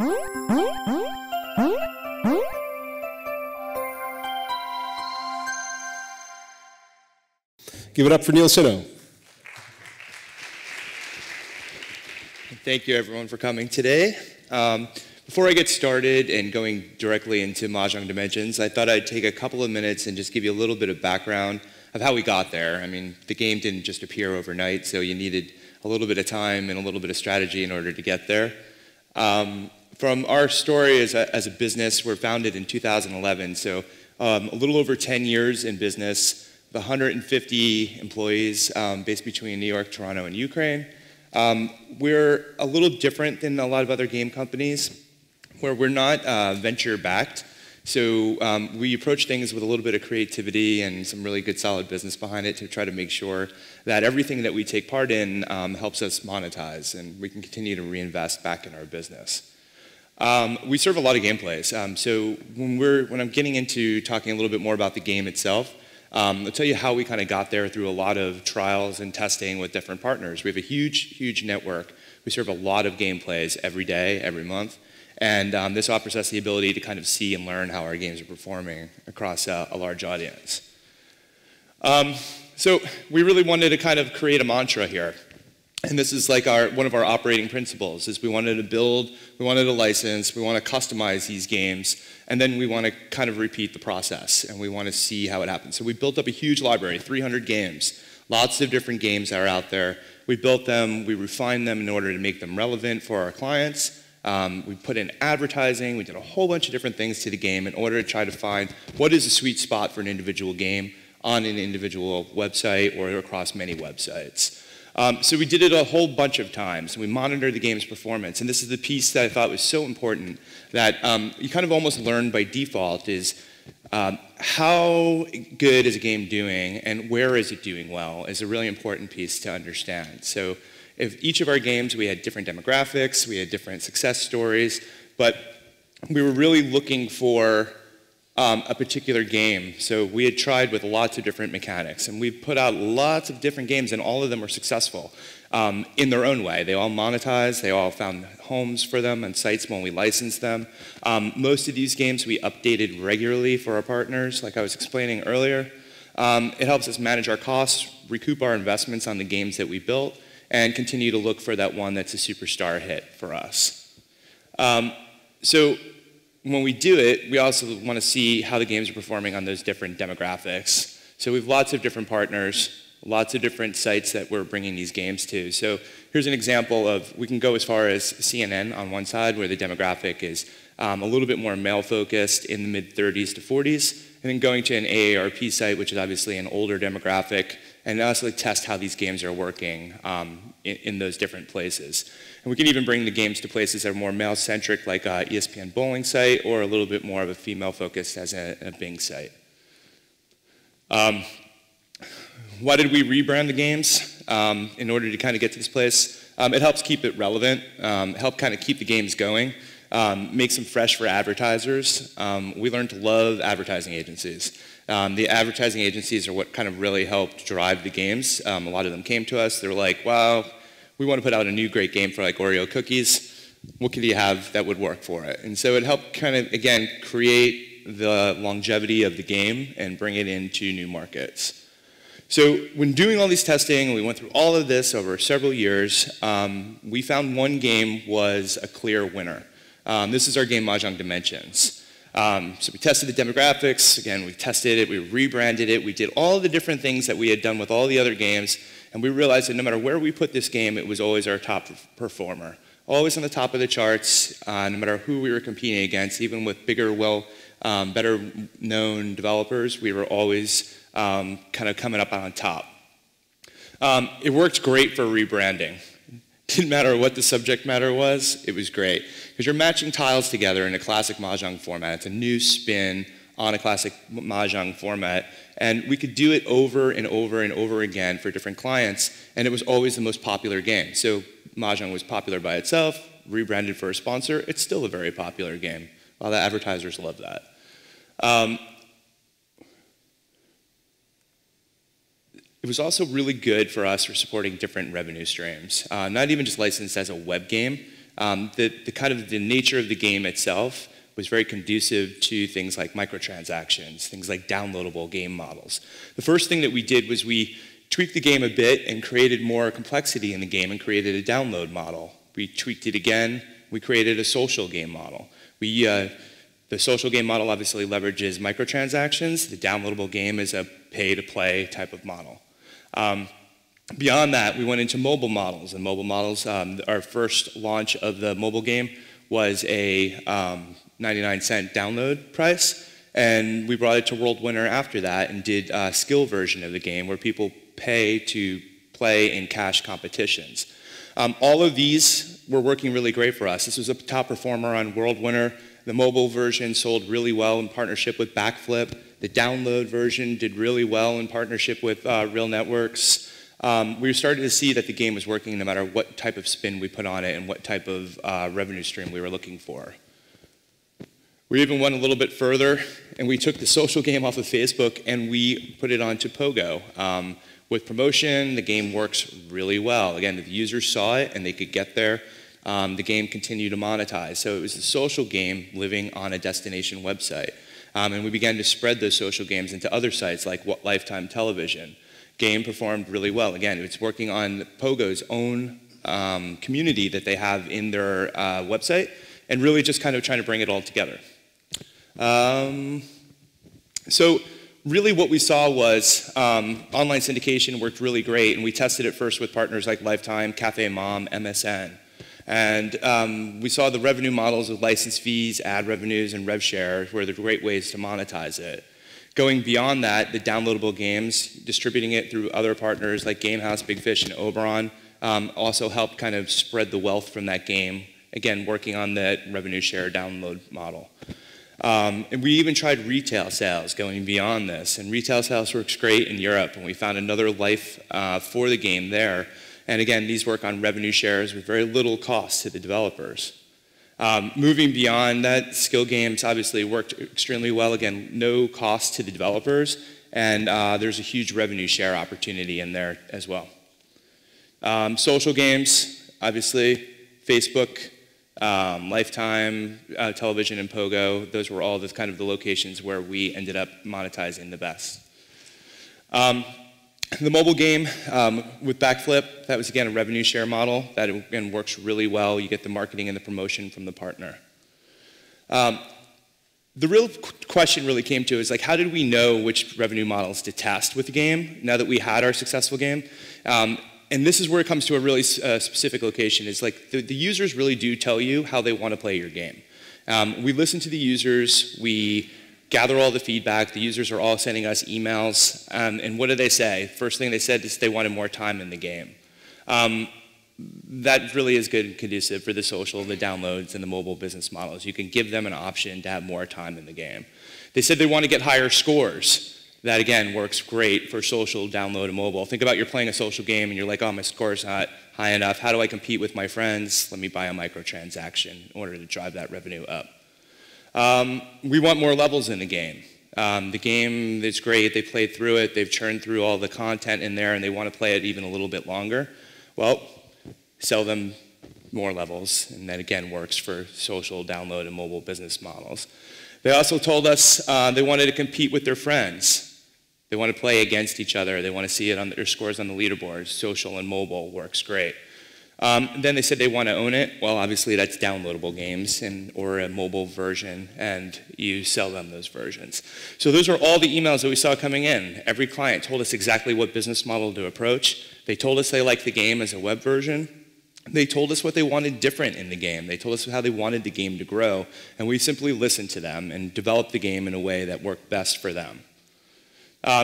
Give it up for Neal SINNO. Thank you, everyone, for coming today. Before I get started and going directly into Mahjong Dimensions, I thought I'd take a couple of minutes and just give you a little bit of background of how we got there. I mean, the game didn't just appear overnight, so you needed a little bit of time and a little bit of strategy in order to get there. From our story as a business, we're founded in 2011, so a little over 10 years in business, 150 employees based between New York, Toronto, and Ukraine. We're a little different than a lot of other game companies where we're not venture-backed. So we approach things with a little bit of creativity and some really good solid business behind it to try to make sure that everything that we take part in helps us monetize and we can continue to reinvest back in our business. We serve a lot of gameplays. So when I'm getting into talking a little bit more about the game itself, I'll tell you how we kind of got there through a lot of trials and testing with different partners. We have a huge network. We serve a lot of gameplays every day, every month. And this offers us the ability to kind of see and learn how our games are performing across a large audience. So we really wanted to kind of create a mantra here. And this is like one of our operating principles, is we wanted to build, we wanted to license, we want to customize these games, and then we want to kind of repeat the process, and we want to see how it happens. So we built up a huge library, 300 games, lots of different games that are out there. We built them, we refined them in order to make them relevant for our clients. We put in advertising, we did a whole bunch of different things to the game in order to try to find what is a sweet spot for an individual game on an individual website or across many websites. So we did it a whole bunch of times, and we monitored the game's performance. And this is the piece that I thought was so important that you kind of almost learn by default is how good is a game doing and where is it doing well is a really important piece to understand. So if each of our games, we had different demographics, we had different success stories, but we were really looking for a particular game. So we had tried with lots of different mechanics, and we put out lots of different games, and all of them were successful in their own way. They all monetized, they all found homes for them and sites when we licensed them. Most of these games we updated regularly for our partners, like I was explaining earlier. It helps us manage our costs, recoup our investments on the games that we built, and continue to look for that one that's a superstar hit for us. So when we do it, we also want to see how the games are performing on those different demographics. So we have lots of different partners, lots of different sites that we're bringing these games to. So here's an example of, we can go as far as CNN on one side, where the demographic is a little bit more male-focused in the mid-30s to 40s, and then going to an AARP site, which is obviously an older demographic, and also test how these games are working in those different places. And we can even bring the games to places that are more male-centric, like ESPN bowling site, or a little bit more of a female-focused as a Bing site. Why did we rebrand the games in order to kind of get to this place? It helps keep it relevant, help kind of keep the games going, makes them fresh for advertisers. We learned to love advertising agencies. The advertising agencies are what kind of really helped drive the games. A lot of them came to us. They were like, wow, we want to put out a new great game for like Oreo cookies. What could you have that would work for it? And so it helped kind of, again, create the longevity of the game and bring it into new markets. So when doing all these testing, we went through all of this over several years, we found one game was a clear winner. This is our game Mahjong Dimensions. So we tested the demographics, again, we tested it, we rebranded it, we did all the different things that we had done with all the other games, and we realized that no matter where we put this game, it was always our top performer. Always on the top of the charts, no matter who we were competing against, even with bigger, better known developers, we were always kind of coming up on top. It worked great for rebranding. Didn't matter what the subject matter was, it was great. Because you're matching tiles together in a classic Mahjong format. It's a new spin on a classic Mahjong format. And we could do it over and over and over again for different clients, and it was always the most popular game. So Mahjong was popular by itself, rebranded for a sponsor, it's still a very popular game. A lot of advertisers love that. It was also really good for us for supporting different revenue streams. Not even just licensed as a web game, the kind of the nature of the game itself was very conducive to things like microtransactions, things like downloadable game models. The first thing that we did was we tweaked the game a bit and created more complexity in the game and created a download model. We tweaked it again, we created a social game model. The social game model obviously leverages microtransactions. The downloadable game is a pay-to-play type of model. Beyond that, we went into mobile models. And mobile models, our first launch of the mobile game was a 99-cent download price. And we brought it to World Winner after that and did a skill version of the game where people pay to play in cash competitions. All of these were working really great for us. This was a top performer on World Winner. The mobile version sold really well in partnership with Backflip. The download version did really well in partnership with Real Networks. We were starting to see that the game was working no matter what type of spin we put on it and what type of revenue stream we were looking for. We even went a little bit further, and we took the social game off of Facebook and we put it onto Pogo. With promotion, the game works really well. Again, if the users saw it and they could get there, the game continued to monetize. So it was a social game living on a destination website. And we began to spread those social games into other sites like Lifetime Television. Game performed really well. Again, it's working on Pogo's own community that they have in their website and really just kind of trying to bring it all together. So really what we saw was online syndication worked really great, and we tested it first with partners like Lifetime, Cafe Mom, MSN. And we saw the revenue models of license fees, ad revenues, and rev share were the great ways to monetize it. Going beyond that, the downloadable games, distributing it through other partners like Gamehouse, Big Fish, and Oberon also helped kind of spread the wealth from that game, again, working on that revenue share download model. And we even tried retail sales going beyond this, and retail sales works great in Europe, and we found another life for the game there. And again, these work on revenue shares with very little cost to the developers. Moving beyond that, skill games obviously worked extremely well. Again, no cost to the developers, and there's a huge revenue share opportunity in there as well. Social games, obviously, Facebook, Lifetime, Television, and Pogo, those were all the kind of the locations where we ended up monetizing the best. The mobile game with Backflip, that was again a revenue share model that again works really well. You get the marketing and the promotion from the partner. The real question really came to is like, how did we know which revenue models to test with the game now that we had our successful game? And this is where it comes to a really specific location. Is like the users really do tell you how they want to play your game. We listen to the users. We gather all the feedback. The users are all sending us emails. And what do they say? First thing they said is they wanted more time in the game. That really is good and conducive for the social, the downloads, and the mobile business models. You can give them an option to have more time in the game. They said they want to get higher scores. That, again, works great for social, download, and mobile. Think about you're playing a social game and you're like, oh, my score's not high enough. How do I compete with my friends? Let me buy a microtransaction in order to drive that revenue up. We want more levels in the game. The game is great. They played through it. They've churned through all the content in there, and they want to play it even a little bit longer. Well, sell them more levels, and that, again, works for social, download, and mobile business models. They also told us they wanted to compete with their friends. They want to play against each other. They want to see it on their scores on the leaderboards. Social and mobile works great. Then they said they want to own it. Well, obviously that's downloadable games or a mobile version, and you sell them those versions. So those are all the emails that we saw coming in. Every client told us exactly what business model to approach. They told us they liked the game as a web version. They told us what they wanted different in the game. They told us how they wanted the game to grow, and we simply listened to them and developed the game in a way that worked best for them.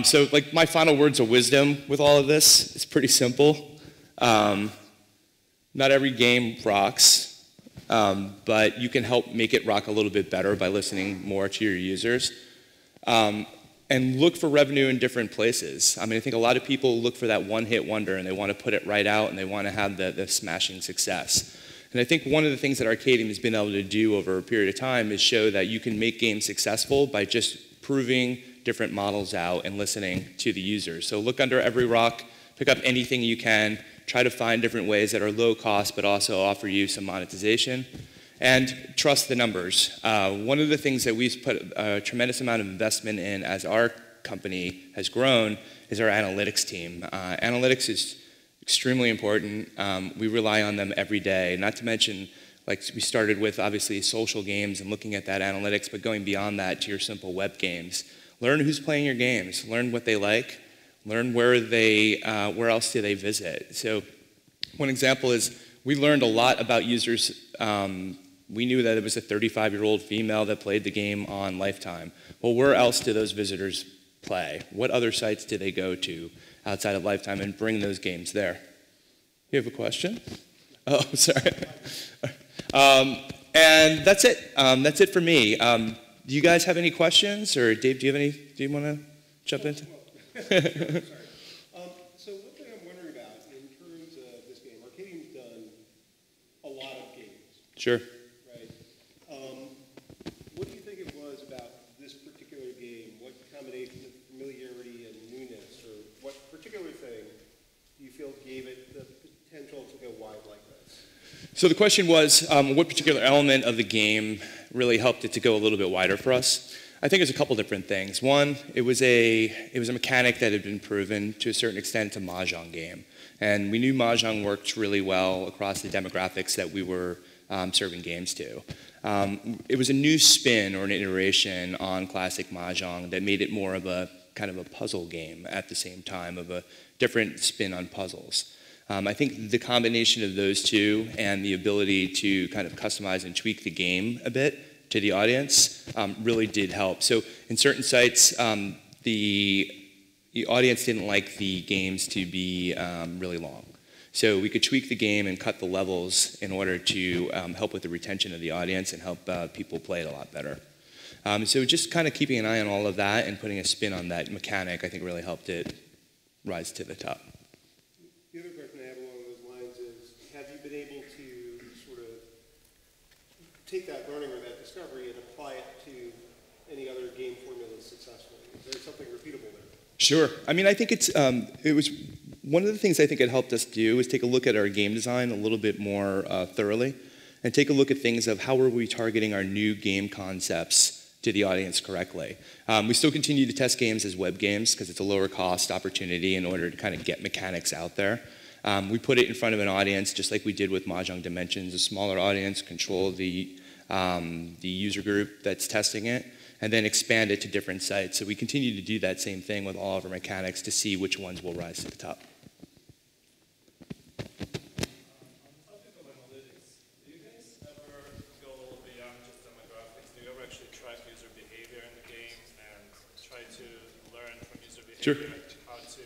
So like my final words of wisdom with all of this is pretty simple. Not every game rocks, but you can help make it rock a little bit better by listening more to your users. And look for revenue in different places. I mean, I think a lot of people look for that one-hit wonder and they want to put it right out and they want to have the smashing success. And I think one of the things that Arcadium has been able to do over a period of time is show that you can make games successful by just proving different models out and listening to the users. So look under every rock, pick up anything you can, try to find different ways that are low cost but also offer you some monetization. And trust the numbers. One of the things that we've put a tremendous amount of investment in as our company has grown is our analytics team. Analytics is extremely important. We rely on them every day, not to mention, like we started with obviously social games and looking at that analytics, but going beyond that to your simple web games. Learn who's playing your games, learn what they like, learn where else do they visit. So one example is we learned a lot about users. We knew that it was a 35-year-old female that played the game on Lifetime. Well, where else do those visitors play? What other sites do they go to outside of Lifetime and bring those games there? You have a question? Oh, sorry. And that's it. That's it for me. Do you guys have any questions? Or Dave, do you want to jump into? Sorry. So one thing I'm wondering about in terms of this game, Arcadium's done a lot of games. Sure. Right. What do you think it was about this particular game? What combination of familiarity and newness, or what particular thing do you feel gave it the potential to go wide like this? So the question was, what particular element of the game really helped it to go a little bit wider for us? I think there's a couple different things. One, it was a mechanic that had been proven to a certain extent to Mahjongg game. And we knew Mahjongg worked really well across the demographics that we were serving games to. It was a new spin or an iteration on classic Mahjongg that made it more of a kind of a puzzle game at the same time, of a different spin on puzzles. I think the combination of those two and the ability to kind of customize and tweak the game a bit to the audience really did help. So in certain sites, the audience didn't like the games to be really long. So we could tweak the game and cut the levels in order to help with the retention of the audience and help people play it a lot better. So just kind of keeping an eye on all of that and putting a spin on that mechanic, I think really helped it rise to the top. The other question I have along those lines is, have you been able to sort of take that learning or that discovery and apply it to any other game formulas successfully? Is there something repeatable there? Sure. I mean, I think it was one of the things I think it helped us do is take a look at our game design a little bit more thoroughly and take a look at things of how are we targeting our new game concepts to the audience correctly. We still continue to test games as web games because it's a lower cost opportunity in order to kind of get mechanics out there. We put it in front of an audience just like we did with Mahjong Dimensions, a smaller audience, control the user group that's testing it, and then expand it to different sites. So we continue to do that same thing with all of our mechanics to see which ones will rise to the top. Sure. How to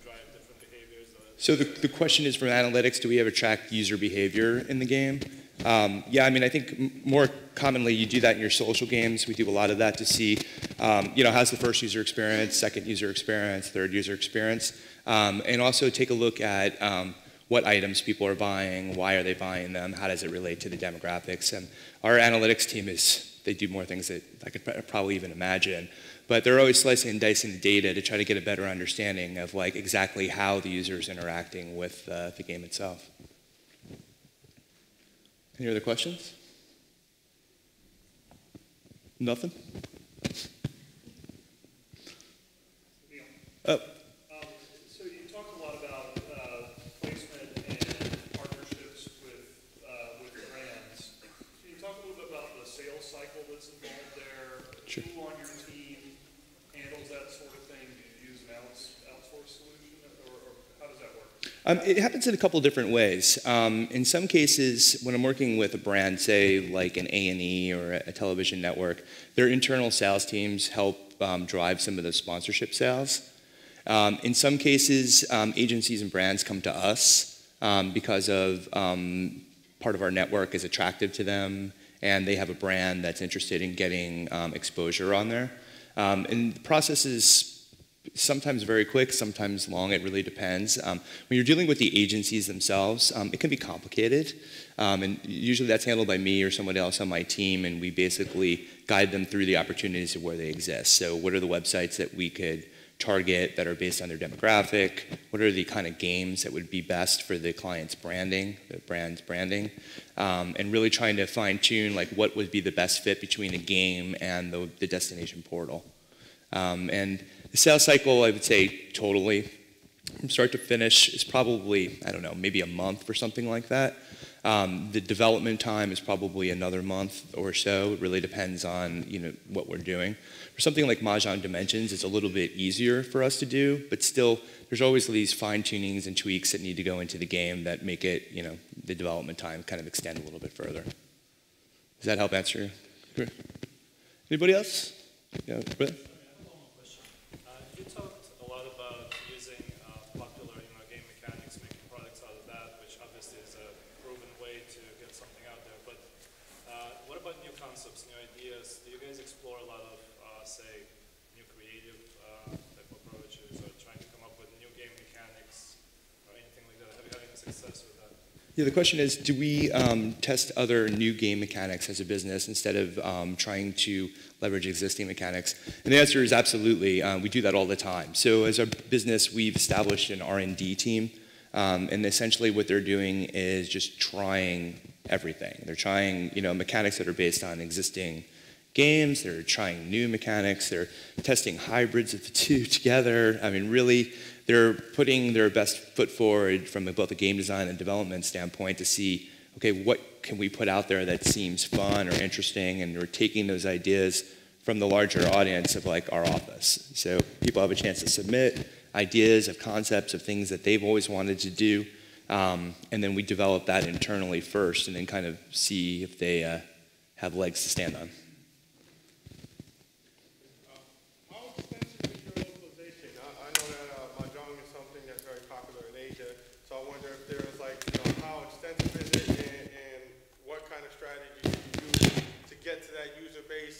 drive different behaviors. So the question is from analytics, do we ever track user behavior in the game? Yeah, I mean, I think more commonly you do that in your social games. We do a lot of that to see, how's the first user experience, second user experience, third user experience, and also take a look at what items people are buying, why are they buying them, how does it relate to the demographics. And our analytics team they do more things that I could probably even imagine. But they're always slicing and dicing the data to try to get a better understanding of like exactly how the user is interacting with the game itself. Any other questions? Nothing? Oh. So you talked a lot about placement and partnerships with brands. Can you talk a little bit about the sales cycle that's involved there? Sure. Who on your team handles that sort of thing? Do you use an outsourced solution, or how does that work? It happens in a couple different ways. In some cases, when I'm working with a brand, say like an A&E or a television network, their internal sales teams help drive some of the sponsorship sales. In some cases, agencies and brands come to us because of part of our network is attractive to them, and they have a brand that's interested in getting exposure on there. And the process is sometimes very quick, sometimes long, it really depends. When you're dealing with the agencies themselves, it can be complicated. And usually that's handled by me or someone else on my team, and we basically guide them through the opportunities of where they exist. So what are the websites that we could target that are based on their demographic, what are the kind of games that would be best for the client's branding, the brand's branding, and really trying to fine tune like what would be the best fit between a game and the destination portal. And the sales cycle, I would say totally, from start to finish, is probably, I don't know, maybe a month or something like that. The development time is probably another month or so. It really depends on what we're doing. For something like Mahjong Dimensions, it's a little bit easier for us to do, but still, there's always these fine-tunings and tweaks that need to go into the game that make it, the development time kind of extend a little bit further. Does that help answer? Sure. Anybody else? Yeah, Brett? You talked a lot about using popular game mechanics, making products out of that, which obviously is a proven way to get something out there. But what about new concepts, new ideas? Do you guys explore a lot of, say, new creative type approaches or trying to come up with new game mechanics or anything like that? Have you had any success with that? Yeah, the question is, do we test other new game mechanics as a business instead of trying to leverage existing mechanics? And the answer is absolutely. We do that all the time. So as a business, we've established an R&D team, and essentially what they're doing is just trying everything. They're trying mechanics that are based on existing games. They're trying new mechanics. They're testing hybrids of the two together. I mean, really, they're putting their best foot forward from both a game design and development standpoint to see, okay, what can we put out there that seems fun or interesting, and we're taking those ideas from the larger audience of like our office. So people have a chance to submit ideas of concepts of things that they've always wanted to do, and then we develop that internally first and then kind of see if they have legs to stand on.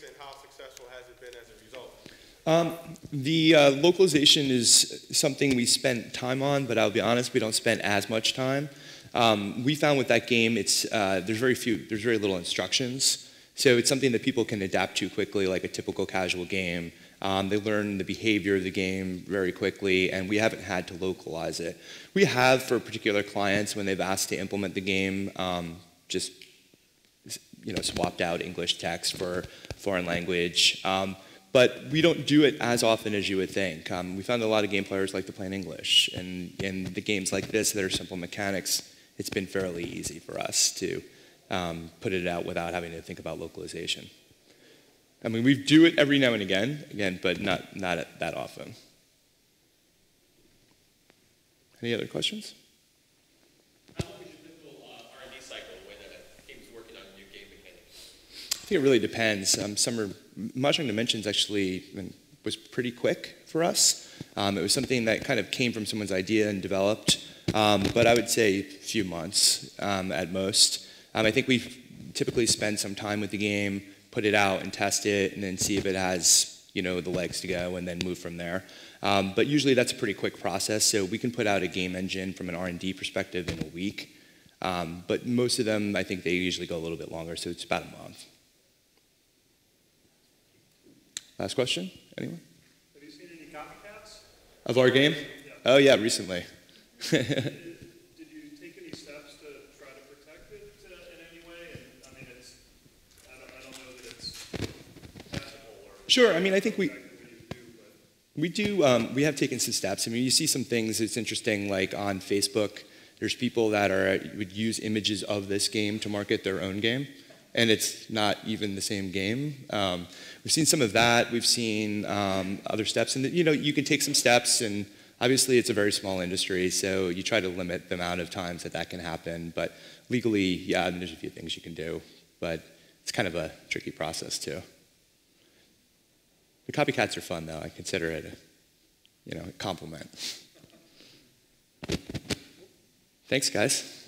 And how successful has it been as a result? The localization is something we spent time on, but I'll be honest, we don't spend as much time. We found with that game, there's very little instructions, so it's something that people can adapt to quickly, like a typical casual game. They learn the behavior of the game very quickly, and we haven't had to localize it. We have for particular clients when they've asked to implement the game, just swapped out English text for foreign language. But we don't do it as often as you would think. We found a lot of game players like to play in English. And in the games like this that are simple mechanics, it's been fairly easy for us to put it out without having to think about localization. I mean, we do it every now and again, but not that often. Any other questions? I think it really depends. Mahjong Dimensions actually was pretty quick for us. It was something that kind of came from someone's idea and developed, but I would say a few months at most. I think we typically spend some time with the game, put it out and test it, and then see if it has the legs to go, and then move from there. But usually that's a pretty quick process, so we can put out a game engine from an R&D perspective in a week. But most of them, I think they usually go a little bit longer, so it's about a month. Last question? Anyone? Have you seen any copycats? Of our game? Yeah. Oh yeah, recently. Did you take any steps to try to protect it in any way? And I mean, I don't know that it's patentable or. Sure. I mean, I think we do, we have taken some steps. I mean, you see some things. It's interesting, like on Facebook. There's people that would use images of this game to market their own game, and it's not even the same game. We've seen some of that. We've seen other steps, and you can take some steps. And obviously, it's a very small industry, so you try to limit the amount of times that can happen. But legally, yeah, I mean, there's a few things you can do, but it's kind of a tricky process too. The copycats are fun, though. I consider it, a compliment. Thanks, guys.